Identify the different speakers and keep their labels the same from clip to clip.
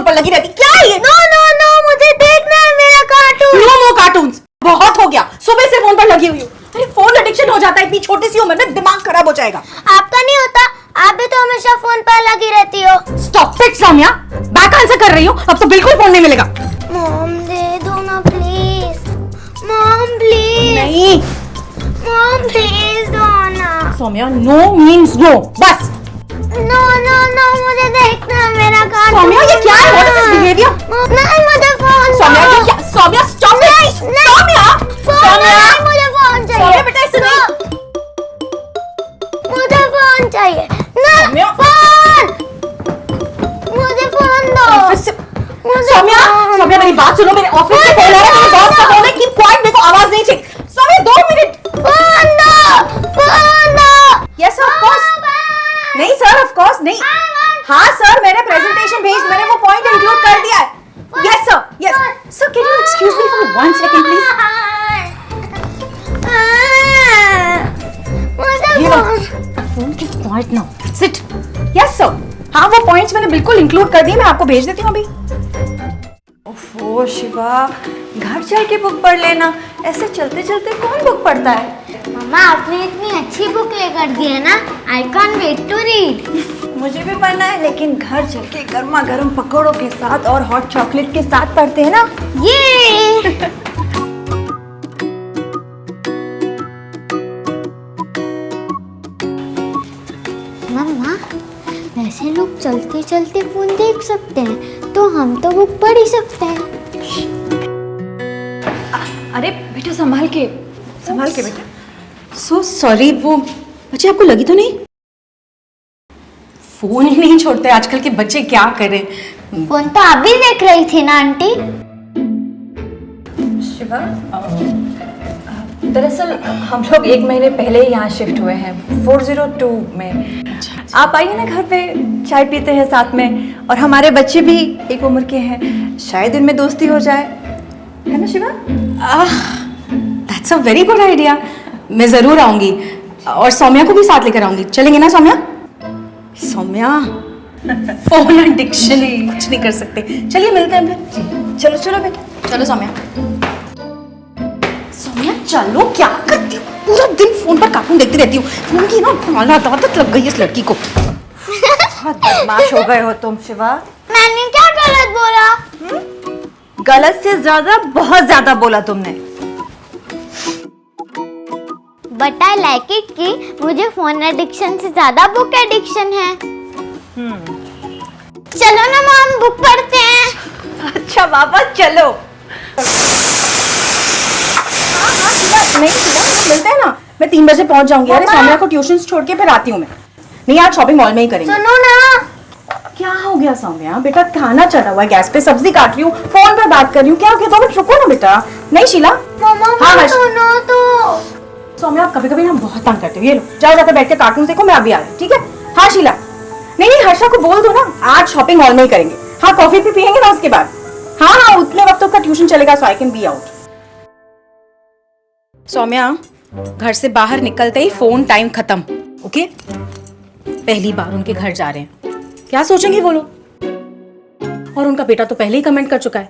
Speaker 1: पर लगी रहती, क्या है ये?
Speaker 2: नो नो नो, मुझे देखना है मेरा कार्टून।
Speaker 1: नो नो कार्टून्स, बहुत हो गया, सुबह से फोन पर लगी हुई हूँ। अरे फोन एडिक्शन हो जाता है इतनी छोटी सी उम्र में, दिमाग खराब हो जाएगा।
Speaker 2: आपका नहीं होता, आप भी तो हमेशा फोन पर लगी रहती हो।
Speaker 1: Stop it Saumya, back answer कर रही हो, अब तो बिल्कुल फोन नहीं मिलेगा।
Speaker 2: मॉम दे दो ना प्लीज, मॉम प्लीज।
Speaker 1: नहीं
Speaker 2: मॉम प्लीज दो ना।
Speaker 1: सौम्या, नो मीन्स नो, बस।
Speaker 2: नो नो नो, मुझे देखना है मेरा कार्टून।
Speaker 1: सौम्या ये क्या है? What is this behavior?
Speaker 2: नहीं, मुझे फोन दो।
Speaker 1: सौम्या ये क्या? Saumya stop it. सौम्या,
Speaker 2: सौम्या मुझे फोन चाहिए।
Speaker 1: सौम्या बेटा ऐसे नहीं।
Speaker 2: मुझे फोन चाहिए ना।
Speaker 1: सौम्या।
Speaker 2: फोन, मुझे फोन दो।
Speaker 1: ऑफिस से
Speaker 2: मुझे
Speaker 1: सौम्या,
Speaker 2: फोन
Speaker 1: सौम्या मेरी बात सुनो, मेरे ऑफिस से कॉल आ रहा है, मेरे बॉस का कॉल है, कीप क्वाइट, मेरे को आवाज नहीं चाहिए। सौम्या 2 मिनट।
Speaker 2: फोन दो, फोन दो।
Speaker 1: Yes of course. नहीं सर, ऑफ कोर्स नहीं। हाँ सर, मैंने प्रेजेंटेशन भेज, मैंने वो पॉइंट इंक्लूड कर दिया है। Yes sir, yes sir, can you excuse me for 1 second please?
Speaker 2: मुझे
Speaker 1: phone keep quiet now, sit. Yes sir, हाँ वो पॉइंट्स मैंने बिल्कुल इंक्लूड कर दिए, मैं आपको भेज देती हूँ अभी।
Speaker 3: ओफो शिवा, घर चल के बुक पढ़ लेना, ऐसे चलते चलते कौन बुक पढ़ता है?
Speaker 2: मम्मा, आपने इतनी अच्छी बुक लेकर दी है ना, I can't wait to read.
Speaker 3: मुझे भी पढ़ना है, लेकिन घर चल के गर्मा गर्म पकौड़ों के साथ और हॉट चॉकलेट के साथ पढ़ते हैं ना।
Speaker 2: ये मम्मा, वैसे लोग चलते चलते फोन देख सकते हैं, तो हम तो बुक पढ़ ही सकते हैं।
Speaker 3: अरे बेटा संभाल के बेटा।
Speaker 1: सो सॉरी, वो बच्चे आपको लगी तो नहीं? फोन ही नहीं छोड़ते आजकल के बच्चे, क्या करें।
Speaker 2: फोन तो आप भी देख रही थी ना आंटी।
Speaker 3: शिवा, दरअसल हम लोग 1 महीने पहले ही यहाँ शिफ्ट हुए हैं, 402 में। आप आइए ना घर पे, चाय पीते हैं साथ में, और हमारे बच्चे भी एक उम्र के हैं, शायद इनमें दोस्ती हो जाए, है ना Shiva?
Speaker 1: That's a very good idea, मैं जरूर आऊंगी, और सौम्या को भी साथ लेकर आऊंगी। चलेंगे ना सौम्या? सौम्या फोन एडिक्शन, कुछ नहीं कर सकते। चलिए मिलते हैं फिर।
Speaker 3: चलो चलो बेटा।
Speaker 1: चलो सौम्या। सौम्या चलो, क्या करती हो? पूरा दिन फोन पर कार्टून देखती रहती हूँ। फोन की ना माला आदत लग गई इस लड़की को।
Speaker 3: बहुत बदमाश हो गए हो तुम शिवा।
Speaker 2: मैंने क्या गलत बोला?
Speaker 3: गलत से ज्यादा बहुत ज्यादा बोला तुमने।
Speaker 2: बट आई लाइक इट कि मुझे फोन एडिक्शन से ज्यादा बुक एडिक्शन है। चलो ना मॉम, बुक पढ़ते हैं।
Speaker 3: अच्छा बाबा चलो।
Speaker 1: नहीं चलते हैं ना, मैं 3 बजे पहुंच जाऊंगी। अरे सौम्या को ट्यूशन छोड़ के फिर आती हूँ मैं। नहीं आज शॉपिंग मॉल में ही करेंगे।
Speaker 2: सुनो ना।
Speaker 1: क्या हो गया सौम्या? बेटा खाना चढ़ा हुआ है गैस पे, सब्जी काट रही हूँ, फोन पर बात कर रही हूँ, क्या हो गया? 2 मिनट रुको ना बेटा। नहीं शीला।
Speaker 2: मम्मा
Speaker 1: हाँ,
Speaker 2: सुनो तो।
Speaker 1: सौम्या आप कभी कभी ना बहुत तंग करते हो। ये लो, जाओ जाकर बैठ के कार्टून देखो, मैं अभी आ रही हूँ, ठीक है? हाँ शीला। नहीं नहीं, हर्षा को बोल दो ना, आज शॉपिंग मॉल में ही करेंगे। हाँ कॉफी भी पियेंगे ना उसके बाद। हाँ हाँ, उतने वक्त का ट्यूशन चलेगा, so I can be out. Saumya घर से बाहर निकलते ही फोन टाइम खत्म, ओके? पहली बार उनके घर जा रहे हैं, क्या सोचेंगे वो लोग? और उनका बेटा तो पहले ही कमेंट कर चुका है,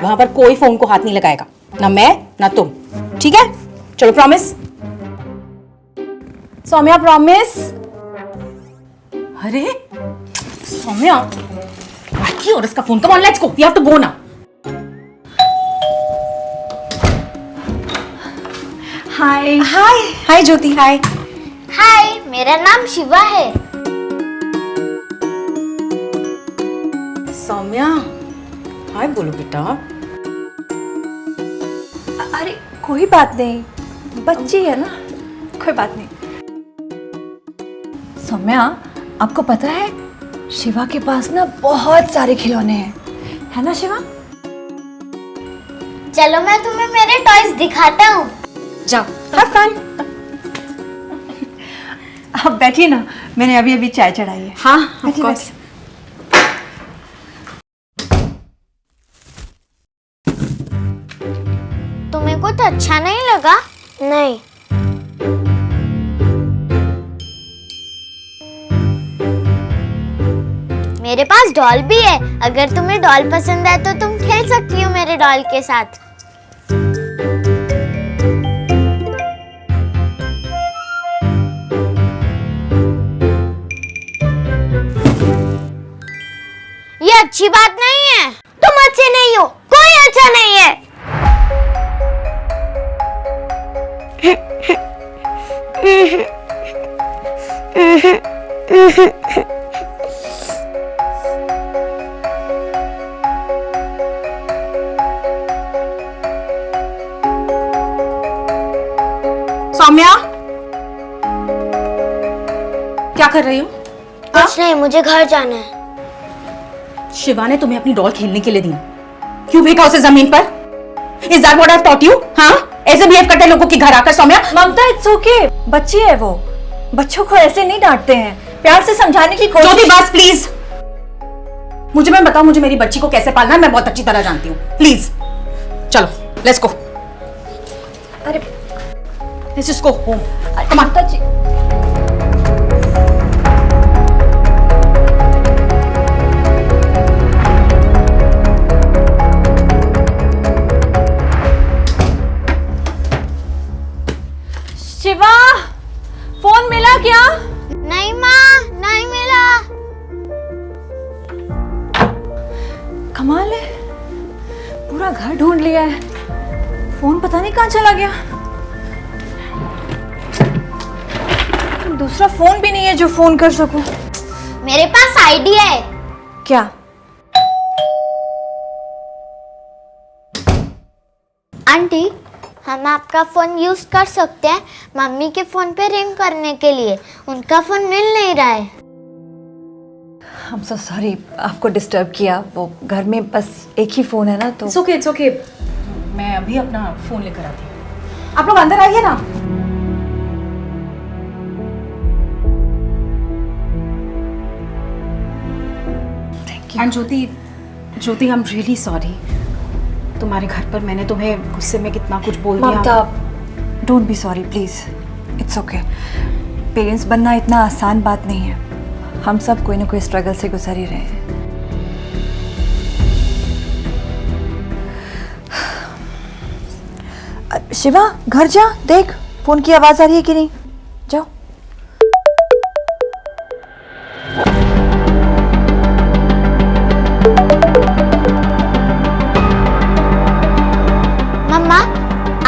Speaker 1: वहां पर कोई फोन को हाथ नहीं लगाएगा, ना मैं ना तुम, ठीक है? चलो प्रॉमिस। सौम्या प्रॉमिस। अरे सौम्या, बाकी और इसका phone, come on let's go, we have to go now.
Speaker 3: Hi
Speaker 1: hi hi Jyoti, hi.
Speaker 2: Hi, मेरा नाम शिवा है।
Speaker 1: सौम्या हाय बोलो बेटा।
Speaker 3: अरे कोई बात नहीं, बच्ची है ना, कोई बात नहीं। सौम्या आपको पता है शिवा के पास ना बहुत सारे खिलौने हैं, है ना शिवा?
Speaker 2: चलो मैं तुम्हें मेरे टॉयज दिखाता हूँ।
Speaker 1: जाओ, हैव फन।
Speaker 3: आप बैठिए ना, मैंने अभी अभी चाय चढ़ाई है।
Speaker 1: हाँ ऑफ
Speaker 3: बैठिए,
Speaker 1: कोर्स।
Speaker 2: तुम्हें कुछ अच्छा नहीं लगा? नहीं। मेरे पास डॉल भी है, अगर तुम्हें डॉल पसंद है तो तुम खेल सकती हो मेरे डॉल के साथ। ये अच्छी बात नहीं है, तुम अच्छे नहीं हो, कोई अच्छा नहीं है।
Speaker 1: सौम्या, क्या कर रही हो?
Speaker 2: कुछ नहीं, मुझे घर जाना है।
Speaker 1: शिवा ने तुम्हें अपनी डॉल खेलने के लिए दी, क्यों फेंका उसे जमीन पर? Is that what I've taught you? हाँ, ऐसे बिहेव करते हैं लोगों के घर आकर। सौम्या,
Speaker 3: ममता इट्स ओके, बच्ची है वो, बच्चों को ऐसे नहीं डांटते हैं, प्यार से समझाने की कोशिश।
Speaker 1: ज्योति बस प्लीज, मुझे मैं बताओ, मुझे मेरी बच्ची को कैसे पालना है मैं बहुत अच्छी तरह जानती हूँ। प्लीज चलो, लेट्स गो।
Speaker 3: अरे
Speaker 1: let's just go home. Come on.
Speaker 3: जी शिवा, फोन मिला क्या?
Speaker 2: नहीं माँ, नहीं मिला।
Speaker 3: कमाल है, पूरा घर ढूंढ लिया है, फोन पता नहीं कहाँ चला गया। दूसरा फोन भी नहीं है जो फोन कर सकूं।
Speaker 2: मेरे पास आइडिया है।
Speaker 3: क्या?
Speaker 2: आंटी, हम आपका फोन यूज कर सकते हैं मम्मी के फोन पे रिंग करने के लिए, उनका फोन मिल नहीं रहा है।
Speaker 3: I'm so sorry, आपको डिस्टर्ब किया। वो घर में बस एक ही फोन है ना, तो
Speaker 1: इट्स ओके। मैं अभी अपना फोन लेकर आती हूँ, आप लोग अंदर आइए ना। And Jyoti I am really sorry, तुम्हारे घर पर मैंने तुम्हें गुस्से में कितना कुछ बोल दिया।
Speaker 3: Mamta, don't be sorry please, it's okay. Parents बनना इतना आसान बात नहीं है, हम सब कोई ना कोई स्ट्रगल से गुजर ही रहे हैं। शिवा, घर जा, देख फोन की आवाज आ रही है कि नहीं, जाओ।
Speaker 2: मम्मा,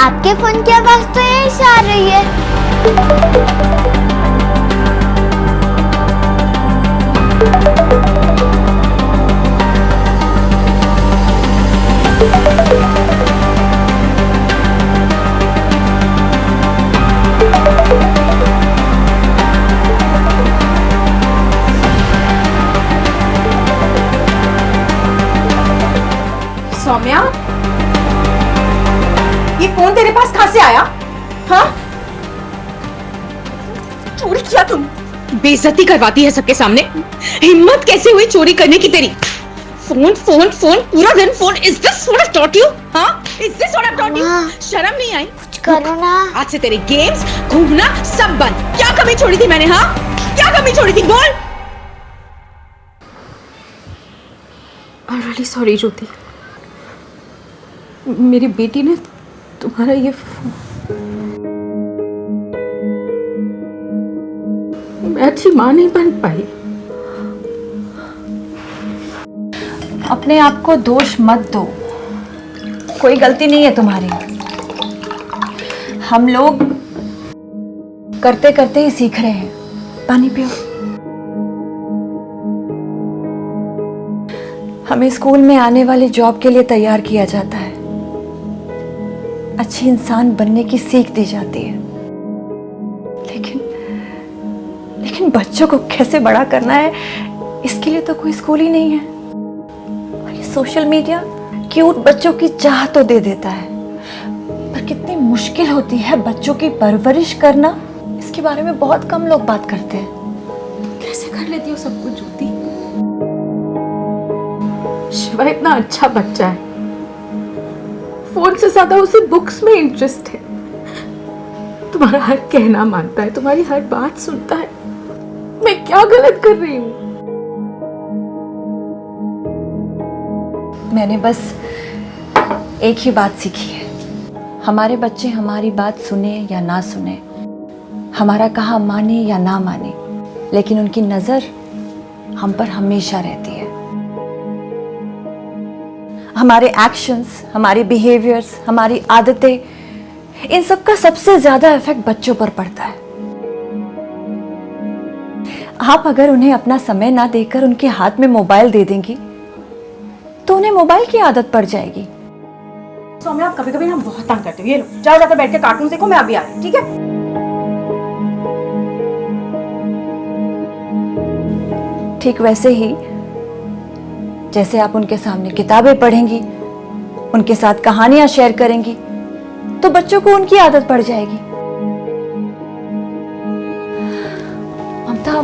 Speaker 2: आपके फोन की आवाज तो यहीं से आ रही है।
Speaker 1: सौम्या, ये फोन तेरे पास कहां से आया? हाँ, चोरी किया तुम?
Speaker 4: बेइज्जती करवाती है सबके सामने। हिम्मत कैसे हुई चोरी करने की तेरी? फोन फोन फोन, पूरा दिन phone. Is this what I've taught you? हाँ? Is this what I've taught you? शर्म नहीं आई?
Speaker 2: कुछ करो ना।
Speaker 4: आज से तेरे गेम्स, घूमना सब बंद। क्या कमी छोड़ी थी मैंने? हाँ, क्या कमी छोड़ी थी? बोल।
Speaker 1: I'm really sorry ज्योति, मेरी बेटी ने तुम्हारा ये फोन, मैं अच्छी माँ नहीं बन पाई।
Speaker 3: अपने आप को दोष मत दो, कोई गलती नहीं है तुम्हारी। हम लोग करते करते ही सीख रहे हैं। पानी पियो। हमें स्कूल में आने वाली जॉब के लिए तैयार किया जाता है, अच्छी इंसान बनने की सीख दी जाती है, लेकिन बच्चों को कैसे बड़ा करना है इसके लिए तो कोई स्कूल ही नहीं है। और ये सोशल मीडिया क्यूट बच्चों की चाह तो दे देता है, पर कितनी मुश्किल होती है बच्चों की परवरिश करना, इसके बारे में बहुत कम लोग बात करते हैं।
Speaker 1: कैसे कर लेती हो सब कुछ ज्योति? शिवा इतना अच्छा बच्चा है, फोन से ज्यादा उसे बुक्स में इंटरेस्ट है, तुम्हारा हर कहना मानता है, तुम्हारी हर बात सुनता है। मैं क्या गलत कर रही हूँ?
Speaker 3: मैंने बस एक ही बात सीखी है, हमारे बच्चे हमारी बात सुने या ना सुने, हमारा कहा माने या ना माने, लेकिन उनकी नज़र हम पर हमेशा रहती है। हमारे एक्शंस, हमारे बिहेवियर्स, हमारी आदतें, इन सब का सबसे ज़्यादा इफेक्ट बच्चों पर पड़ता है। आप अगर उन्हें अपना समय ना देकर उनके हाथ में मोबाइल दे देंगी तो उन्हें मोबाइल की आदत पड़ जाएगी।
Speaker 1: सौम्या, आप कभी कभी ना बहुत तंग करते हो। ये लो, जाओ जाकर बैठ के कार्टून देखो, मैं अभी आ रही हूँ, ठीक है?
Speaker 3: ठीक वैसे ही जैसे आप उनके सामने किताबें पढ़ेंगी, उनके साथ कहानियां शेयर करेंगी, तो बच्चों को उनकी आदत पड़ जाएगी। ममता,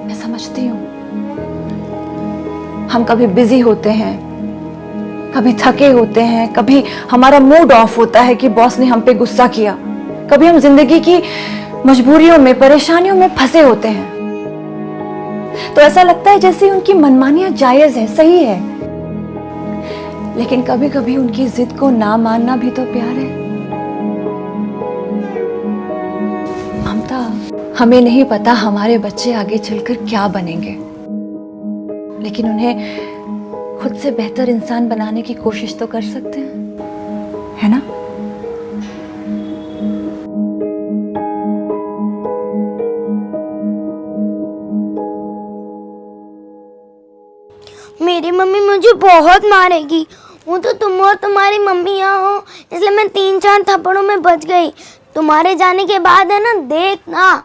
Speaker 3: मैं समझती हूँ हम कभी बिजी होते हैं, कभी थके होते हैं, कभी हमारा मूड ऑफ होता है कि बॉस ने हम पे गुस्सा किया, कभी हम जिंदगी की मजबूरियों में, परेशानियों में फंसे होते हैं, तो ऐसा लगता है जैसे उनकी मनमानियां जायज है, सही है। लेकिन कभी कभी उनकी जिद को ना मानना भी तो प्यार है। ममता, हमें नहीं पता हमारे बच्चे आगे चलकर क्या बनेंगे, लेकिन उन्हें खुद से बेहतर इंसान बनाने की कोशिश तो कर सकते हैं, है ना?
Speaker 2: मेरी मम्मी मुझे बहुत मारेगी। वो तो तुम और तुम्हारी मम्मी यहाँ हो, इसलिए मैं 3-4 थप्पड़ों में बच गई। तुम्हारे जाने के बाद है ना, देखना।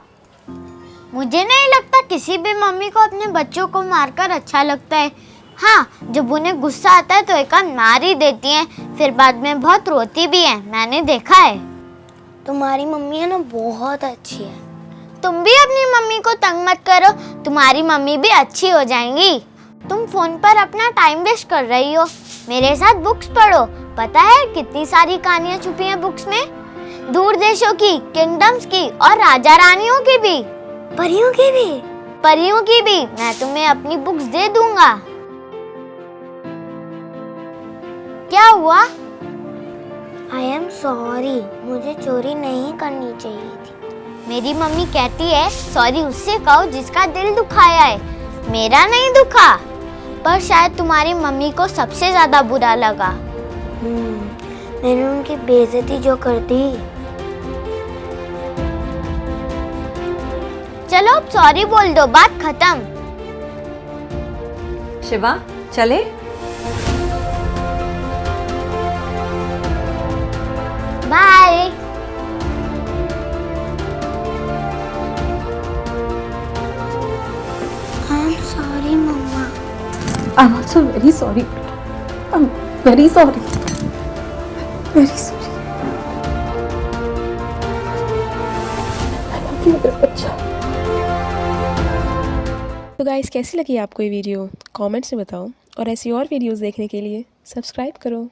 Speaker 2: मुझे नहीं लगता किसी भी मम्मी को अपने बच्चों को मारकर अच्छा लगता है। हाँ, जब उन्हें गुस्सा आता है तो एक आध मार ही देती हैं, फिर बाद में बहुत रोती भी हैं, मैंने देखा है। तुम्हारी मम्मी है ना, बहुत अच्छी है। तुम भी अपनी मम्मी को तंग मत करो, तुम्हारी मम्मी भी अच्छी हो जाएंगी। तुम फोन पर अपना टाइम वेस्ट कर रही हो, मेरे साथ बुक्स पढ़ो। पता है कितनी सारी कहानियाँ छुपी हैं बुक्स में, दूर देशों की, किंगडम्स की और राजा रानियों की भी, परियों की भी, परियों की भी। मैं तुम्हें अपनी बुक्स दे दूंगा। क्या हुआ? आई एम सॉरी, मुझे चोरी नहीं करनी चाहिए थी। मेरी मम्मी कहती है सॉरी उससे कहो जिसका दिल दुखाया है, मेरा नहीं दुखा। पर शायद तुम्हारी मम्मी को सबसे ज्यादा बुरा लगा। मैंने उनकी बेइज्जती जो कर दी। चलो अब सॉरी बोल दो, बात खत्म।
Speaker 3: शिवा, चले?
Speaker 2: बाय। आई एम सॉरी मम्मा।
Speaker 1: I'm also very sorry. I'm very sorry. Very sorry. I love you, मेरा बच्चा।
Speaker 5: तो गाइस, कैसी लगी आपको ये वीडियो? कमेंट्स में बताओ और ऐसी और वीडियोस देखने के लिए सब्सक्राइब करो।